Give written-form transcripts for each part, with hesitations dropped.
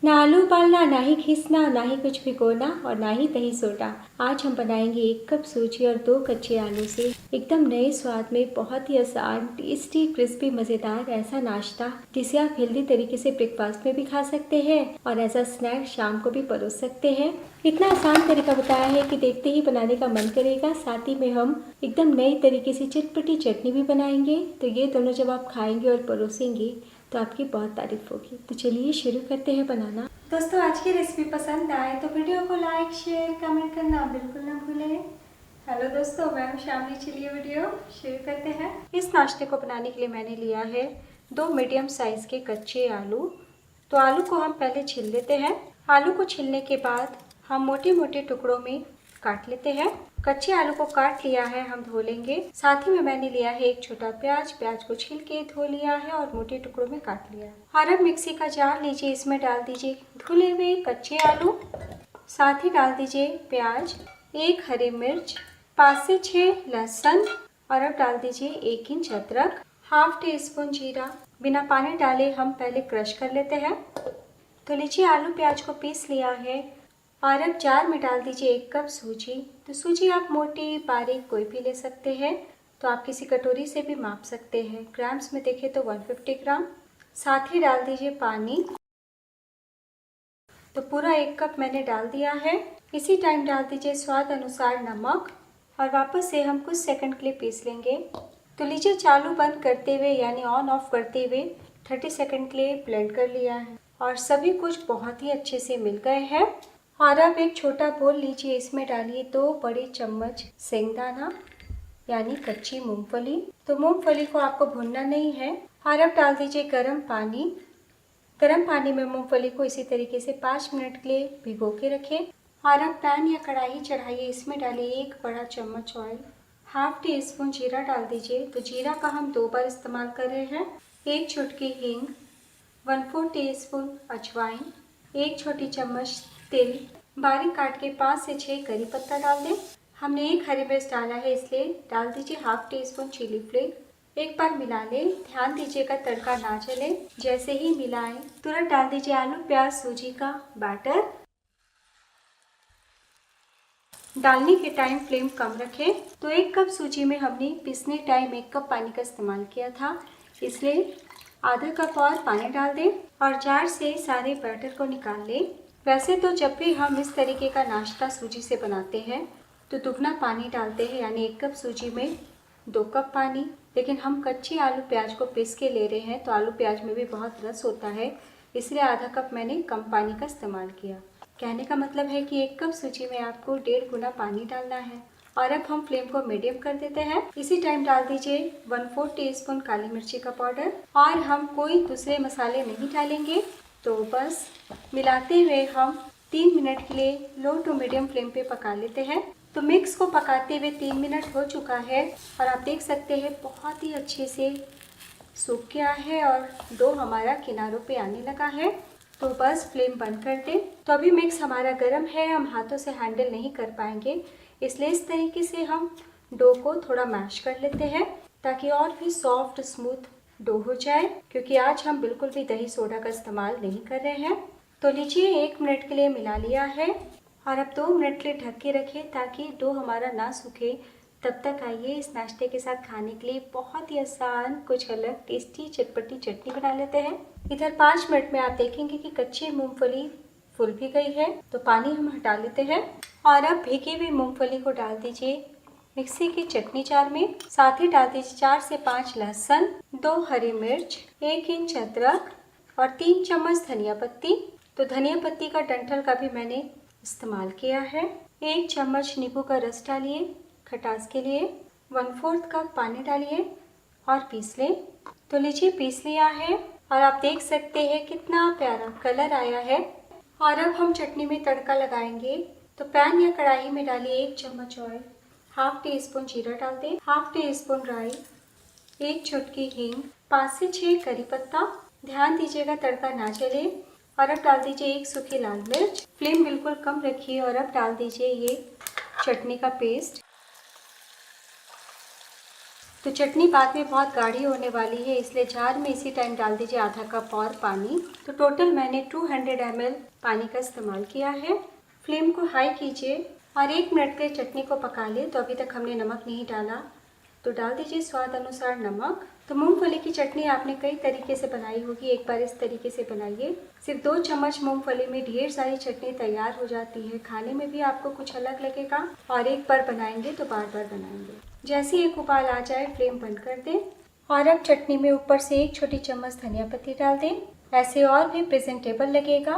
ना आलू उबालना, ना ही घिसना, ना ही कुछ भिगोना और ना ही दही सोडा। आज हम बनाएंगे 1 कप सूजी और 2 कच्चे आलू से एकदम नए स्वाद में बहुत ही आसान, टेस्टी, क्रिस्पी, मजेदार ऐसा नाश्ता जिसे आप हेल्दी तरीके से ब्रेकफास्ट में भी खा सकते हैं और ऐसा स्नैक शाम को भी परोस सकते हैं। इतना आसान तरीका बताया है कि देखते ही बनाने का मन करेगा। साथ ही में हम एकदम नई तरीके से चटपटी चटनी भी बनाएंगे, तो ये दोनों जब आप खाएंगे और परोसेंगे तो आपकी बहुत तारीफ होगी। तो चलिए शुरू करते हैं बनाना। दोस्तों, आज की रेसिपी पसंद आए तो वीडियो को लाइक, शेयर, कमेंट करना बिल्कुल ना भूलें। हेलो दोस्तों, मैं हूं शामली। चलिए वीडियो शुरू करते हैं। इस नाश्ते को बनाने के लिए मैंने लिया है 2 मीडियम साइज के कच्चे आलू। तो आलू को हम पहले छील लेते हैं। आलू को छीलने के बाद हम मोटे मोटे टुकड़ों में काट लेते हैं। कच्चे आलू को काट लिया है, हम धो लेंगे। साथ ही में मैंने लिया है एक छोटा प्याज। प्याज को छील के धो लिया है और मोटे टुकड़ों में काट लिया है। और अब मिक्सी का जार लीजिए, इसमें डाल दीजिए धुले हुए कच्चे आलू, साथ ही डाल दीजिए प्याज, 1 हरी मिर्च, 5 से 6 लहसुन और अब डाल दीजिए 1 इंच अदरक, हाफ टी स्पून जीरा। बिना पानी डाले हम पहले क्रश कर लेते हैं। तो लीजिए आलू प्याज को पीस लिया है और अब जार में डाल दीजिए 1 कप सूजी। तो सूजी आप मोटी, बारीक कोई भी ले सकते हैं। तो आप किसी कटोरी से भी माप सकते हैं। ग्राम्स में देखें तो 150 ग्राम। साथ ही डाल दीजिए पानी। तो पूरा 1 कप मैंने डाल दिया है। इसी टाइम डाल दीजिए स्वाद अनुसार नमक और वापस से हम कुछ सेकंड के लिए पीस लेंगे। तो लीजिए चालू बंद करते हुए यानी ऑन ऑफ करते हुए 30 सेकंड के लिए ब्लेंड कर लिया है और सभी कुछ बहुत ही अच्छे से मिल गए हैं। और अब एक छोटा बोल लीजिए, इसमें डालिए 2 बड़े चम्मच सेंगदाना यानी कच्ची मूंगफली। तो मूंगफली को आपको भूनना नहीं है। और अब डाल दीजिए गर्म पानी। गर्म पानी में मूंगफली को इसी तरीके से 5 मिनट के लिए भिगो के रखें। और अब पैन या कढ़ाई चढ़ाइए, इसमें डालिए 1 बड़ा चम्मच ऑयल, हाफ टी स्पून जीरा डाल दीजिए। तो जीरा का हम 2 बार इस्तेमाल कर रहे हैं। 1 चुटकी हींग, 1/4 टी स्पून अजवाइन, 1 छोटी चम्मच तिल, बारीक काट के 5 से 6 करी पत्ता डाल दें। हमने 1 हरी मिर्च डाला है, इसलिए डाल दीजिए half teaspoon chilli flakes. एक बार मिला लें। ध्यान दीजिएगा तड़का ना जले। जैसे ही मिलाएं तुरंत डाल दीजिए आलू प्याज सूजी का बैटर। डालने के टाइम फ्लेम कम रखें। तो 1 कप सूजी में हमने पीसने टाइम 1 कप पानी का इस्तेमाल किया था, इसलिए आधा कप और पानी डाल दें और जार से सारे बैटर को निकाल लें। वैसे तो जब भी हम इस तरीके का नाश्ता सूजी से बनाते हैं तो दुगना पानी डालते हैं, यानी 1 कप सूजी में 2 कप पानी। लेकिन हम कच्चे आलू प्याज को पीस के ले रहे हैं तो आलू प्याज में भी बहुत रस होता है, इसलिए आधा कप मैंने कम पानी का इस्तेमाल किया। कहने का मतलब है कि 1 कप सूजी में आपको 1.5 गुना पानी डालना है। और अब हम फ्लेम को मीडियम कर देते हैं। इसी टाइम डाल दीजिए 1/4 टीस्पून काली मिर्ची का पाउडर और हम कोई दूसरे मसाले नहीं डालेंगे। तो बस मिलाते हुए हम 3 मिनट के लिए लो टू मीडियम फ्लेम पे पका लेते हैं। तो मिक्स को पकाते हुए 3 मिनट हो चुका है और आप देख सकते हैं बहुत ही अच्छे से सूख गया है और डो हमारा किनारों पे आने लगा है। तो बस फ्लेम बंद कर दें। तो अभी मिक्स हमारा गर्म है, हम हाथों से हैंडल नहीं कर पाएंगे, इसलिए इस तरीके से हम डो को थोड़ा मैश कर लेते हैं ताकि और भी सॉफ्ट स्मूथ डो हो जाए, क्योंकि आज हम बिल्कुल भी दही सोडा का इस्तेमाल नहीं कर रहे हैं। तो लीजिए 1 मिनट के लिए मिला लिया है और अब 2 मिनट के लिए ढक के रखें ताकि डो हमारा ना सूखे। तब तक आइए इस नाश्ते के साथ खाने के लिए बहुत ही आसान, कुछ अलग टेस्टी चटपटी चटनी बना लेते हैं। इधर 5 मिनट में आप देखेंगे कि कच्ची मूंगफली फूल भी गई है। तो पानी हम हटा लेते हैं और अब भीगी हुई मूंगफली को डाल दीजिए मिक्सी की चटनी जार में। साथ ही डाल दीजिए 4 से 5 लहसुन, 2 हरी मिर्च, 1 इंच अदरक और 3 चम्मच धनिया पत्ती। तो धनिया पत्ती का डंठल का भी मैंने इस्तेमाल किया है। 1 चम्मच नींबू का रस डालिए खटास के लिए। 1/4 कप पानी डालिए और पीस लें। तो लीजिए पीस लिया है और आप देख सकते हैं कितना प्यारा कलर आया है। और अब हम चटनी में तड़का लगाएंगे। तो पैन या कढ़ाई में डालिए 1 चम्मच ऑयल, हाफ टी स्पून जीरा डाल दें, हाफ टी स्पून राई, 1 चुटकी हींग, 5 से 6 करी पत्ता। ध्यान दीजिएगा तड़का ना जले। और अब डाल दीजिए 1 सूखी लाल मिर्च। फ्लेम बिल्कुल कम रखिए और अब डाल दीजिए ये चटनी का पेस्ट। तो चटनी बाद में बहुत गाढ़ी होने वाली है, इसलिए जार में इसी टाइम डाल दीजिए आधा कप और पानी। तो टोटल मैंने 200 ml पानी का इस्तेमाल किया है। फ्लेम को हाई कीजिए और 1 मिनट के चटनी को पका ले। तो अभी तक हमने नमक नहीं डाला, तो डाल दीजिए स्वाद अनुसार नमक। तो मूंगफली की चटनी आपने कई तरीके से बनाई होगी, एक बार इस तरीके से बनाइए। सिर्फ 2 चम्मच मूंगफली में ढेर सारी चटनी तैयार हो जाती है। खाने में भी आपको कुछ अलग लगेगा और एक बार बनाएंगे तो बार बार बनाएंगे। जैसे एक उबाल आ जाए फ्लेम बंद कर दें और अब चटनी में ऊपर से 1 छोटी चम्मच धनिया पत्ती डाल दें। ऐसे और भी प्रेजेंटेबल लगेगा।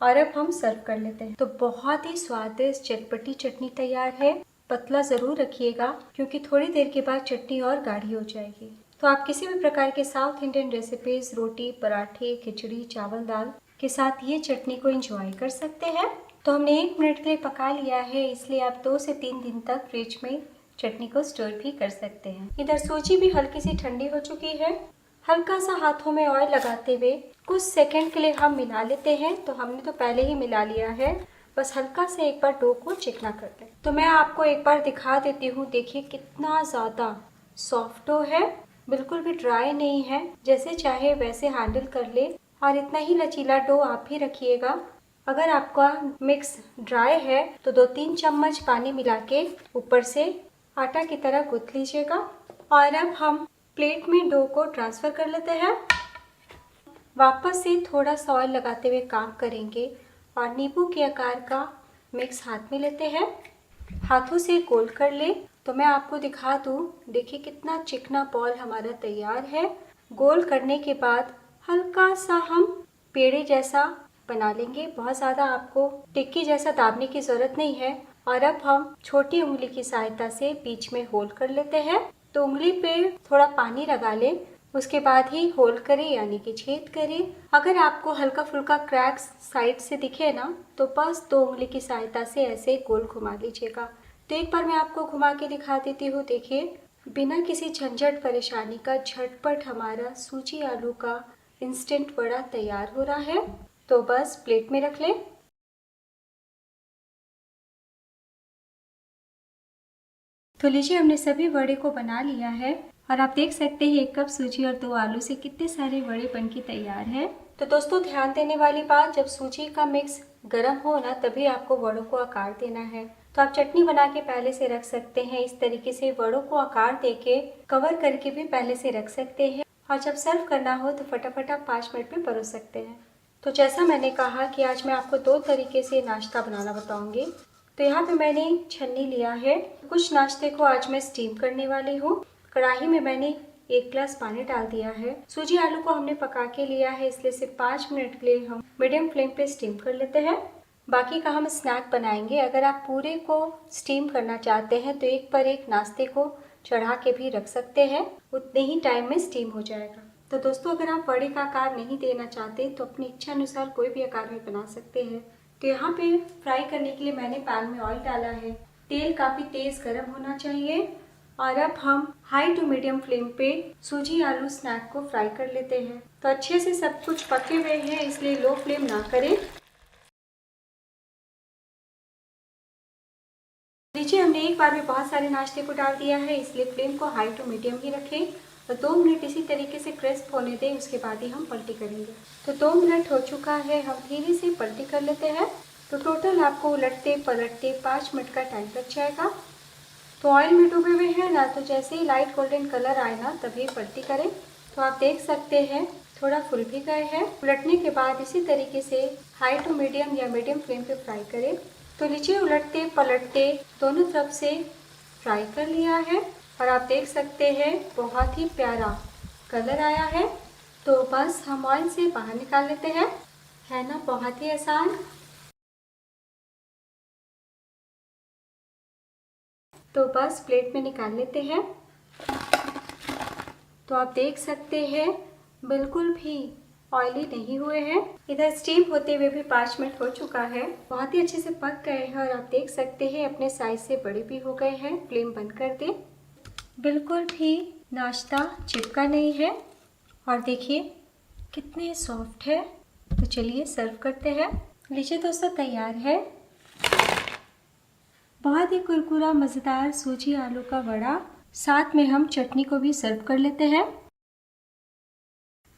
और अब हम सर्व कर लेते हैं। तो बहुत ही स्वादिष्ट चटपटी चटनी तैयार है। पतला ज़रूर रखिएगा क्योंकि थोड़ी देर के बाद चटनी और गाढ़ी हो जाएगी। तो आप किसी भी प्रकार के साउथ इंडियन रेसिपीज, रोटी, पराठे, खिचड़ी, चावल, दाल के साथ ये चटनी को एंजॉय कर सकते हैं। तो हमने 1 मिनट के लिए पका लिया है, इसलिए आप 2 से 3 दिन तक फ्रिज में चटनी को स्टोर भी कर सकते हैं। इधर सूजी भी हल्की सी ठंडी हो चुकी है। हल्का सा हाथों में ऑयल लगाते हुए कुछ सेकंड के लिए हम मिला लेते हैं। तो हमने तो पहले ही मिला लिया है, बस हल्का से एक बार डो को चिकना कर लें। तो मैं आपको एक बार दिखा देती हूँ। देखिए कितना ज़्यादा सॉफ्ट डो है, बिल्कुल भी ड्राई नहीं है। जैसे चाहे वैसे हैंडल कर ले और इतना ही लचीला डो आप भी रखिएगा। अगर आपका मिक्स ड्राई है तो 2-3 चम्मच पानी मिला के ऊपर से आटा की तरह गूंथ लीजिएगा। और अब हम प्लेट में डो को ट्रांसफ़र कर लेते हैं। वापस से थोड़ा सा ऑयल लगाते हुए काम करेंगे और नींबू के आकार का मिक्स हाथ में लेते हैं। हाथों से गोल कर ले। तो मैं आपको दिखा दूँ, देखिए कितना चिकना बॉल हमारा तैयार है। गोल करने के बाद हल्का सा हम पेड़े जैसा बना लेंगे। बहुत ज़्यादा आपको टिक्की जैसा दाबने की ज़रूरत नहीं है। और अब हम छोटी उंगली की सहायता से बीच में होल कर लेते हैं। तो उंगली पे थोड़ा पानी लगा लें, उसके बाद ही होल करें यानी कि छेद करें। अगर आपको हल्का फुल्का क्रैक्स साइड से दिखे ना, तो बस 2 उंगली की सहायता से ऐसे गोल घुमा लीजिएगा। तो एक बार मैं आपको घुमा के दिखा देती हूँ। देखिए बिना किसी झंझट परेशानी का झटपट हमारा सूजी आलू का इंस्टेंट वड़ा तैयार हो रहा है। तो बस प्लेट में रख लें। तो लीजिए हमने सभी वड़े को बना लिया है और आप देख सकते हैं 1 कप सूजी और 2 आलू से कितने सारे वड़े बनके तैयार हैं। तो दोस्तों ध्यान देने वाली बात, जब सूजी का मिक्स गर्म हो ना तभी आपको वड़ों को आकार देना है। तो आप चटनी बना के पहले से रख सकते हैं। इस तरीके से वड़ों को आकार देके कवर करके भी पहले से रख सकते हैं और जब सर्व करना हो तो फटाफट आप 5 मिनट में परोस सकते हैं। तो जैसा मैंने कहा कि आज मैं आपको 2 तरीके से नाश्ता बनाना बताऊंगी। तो यहाँ पे मैंने छन्नी लिया है। कुछ नाश्ते को आज मैं स्टीम करने वाली हूँ। कढ़ाई में मैंने 1 गिलास पानी डाल दिया है। सूजी आलू को हमने पका के लिया है, इसलिए सिर्फ 5 मिनट के लिए हम मीडियम फ्लेम पे स्टीम कर लेते हैं। बाकी का हम स्नैक बनाएंगे। अगर आप पूरे को स्टीम करना चाहते हैं तो एक पर एक नाश्ते को चढ़ा के भी रख सकते हैं, उतने ही टाइम में स्टीम हो जाएगा। तो दोस्तों अगर आप वड़े का आकार नहीं देना चाहते तो अपनी इच्छा अनुसार कोई भी आकार में बना सकते हैं। तो यहाँ पे फ्राई करने के लिए मैंने पैन में ऑयल डाला है। तेल काफ़ी तेज़ गर्म होना चाहिए और अब हम हाई टू मीडियम फ्लेम पे सूजी आलू स्नैक को फ्राई कर लेते हैं। तो अच्छे से सब कुछ पके हुए हैं, इसलिए लो फ्लेम ना करें। नीचे हमने एक बार में बहुत सारे नाश्ते को डाल दिया है, इसलिए फ्लेम को हाई टू मीडियम ही रखें और 2 मिनट इसी तरीके से क्रिस्प होने दें। उसके बाद ही हम पलटी करेंगे। तो 2 मिनट हो चुका है, हम धीरे से पलटी कर लेते हैं। तो टोटल आपको उलटते पलटते 5 मिनट का टाइम लग जाएगा। तो ऑयल में डूबे हुए हैं ना, तो जैसे ही लाइट गोल्डन कलर आए ना तभी पलटी करें। तो आप देख सकते हैं थोड़ा फुल भी गए हैं। उलटने के बाद इसी तरीके से हाई टू मीडियम या मीडियम फ्लेम पे फ्राई करें। तो नीचे उलटते पलटते दोनों तरफ से फ्राई कर लिया है और आप देख सकते हैं बहुत ही प्यारा कलर आया है। तो बस हम ऑयल से बाहर निकाल लेते हैं। है ना बहुत ही आसान। तो बस प्लेट में निकाल लेते हैं। तो आप देख सकते हैं बिल्कुल भी ऑयली नहीं हुए हैं। इधर स्टीम होते हुए भी 5 मिनट हो चुका है, बहुत ही अच्छे से पक गए हैं और आप देख सकते हैं अपने साइज से बड़े भी हो गए हैं। फ्लेम बंद कर दें। बिल्कुल भी नाश्ता चिपका नहीं है और देखिए कितने सॉफ्ट है। तो चलिए सर्व करते हैं। लीजिए दोस्तों तैयार है बहुत ही कुरकुरा मज़ेदार सूजी आलू का वड़ा। साथ में हम चटनी को भी सर्व कर लेते हैं।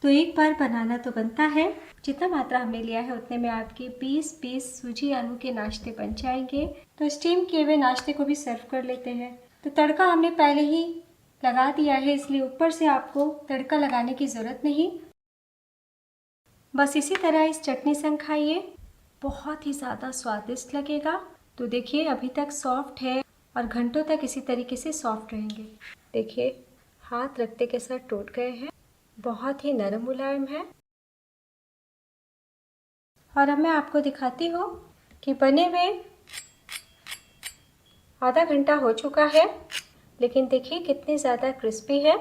तो एक बार बनाना तो बनता है। जितना मात्रा हमने लिया है उतने में आपके 20 पीस सूजी आलू के नाश्ते बन जाएंगे। तो स्टीम किए हुए नाश्ते को भी सर्व कर लेते हैं। तो तड़का हमने पहले ही लगा दिया है, इसलिए ऊपर से आपको तड़का लगाने की ज़रूरत नहीं। बस इसी तरह इस चटनी संग खाइए, बहुत ही ज़्यादा स्वादिष्ट लगेगा। तो देखिए अभी तक सॉफ्ट है और घंटों तक इसी तरीके से सॉफ्ट रहेंगे। देखिए हाथ रखते के साथ टूट गए हैं, बहुत ही नरम मुलायम है। और अब मैं आपको दिखाती हूँ कि बने हुए आधा घंटा हो चुका है, लेकिन देखिए कितनी ज़्यादा क्रिस्पी है।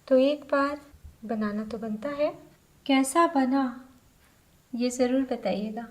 तो एक बार बनाना तो बनता है। कैसा बना ये ज़रूर बताइएगा।